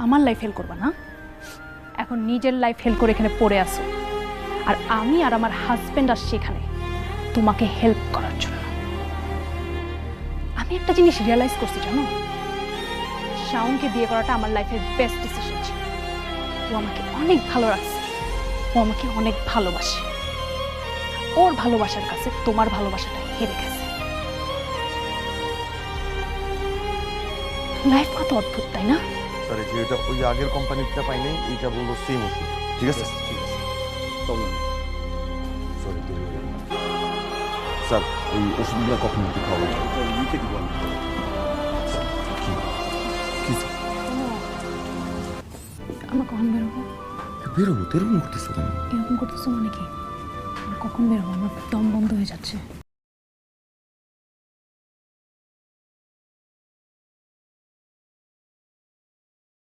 আমার লাইফ হেল করবা না? এখন নিজের লাইফ হেল করে এখানে পড়ে আসো, আর আমি আর আমার হাজবেন্ড আসছি এখানে তোমাকে হেল্প করার জন্য। আমি একটা জিনিস রিয়েলাইজ করছি জানো, শাওনকে বিয়ে করাটা আমার লাইফের বেস্ট ডিসিশন ছিল। ও আমাকে অনেক ভালো রাখছে, ও আমাকে অনেক ভালোবাসে। ওর ভালোবাসার কাছে তোমার ভালোবাসাটা হেরে গেছে। লাইফ কত অদ্ভুত, তাই না? স্যার এই যে এটা ওই আগের কোম্পানিটা পাই নাই, এইটা বললো সেম ওষুধ। ঠিক আছে ঠিক আছে, প্রবলেম নেই। সরি দেরি হয়ে গেল। স্যার এই ওষুধগুলো কখন মধ্যে খাওয়াবেন? এটা লিখে দিব আমি। কি কি স্যার? আমরা কখন বেরোবো? বেরোবো তো এরকম করতেছো কেন? এরকম করতেছো মানে কি? আমরা কখন বেরোবো? আমার দম বন্ধ হয়ে যাচ্ছে।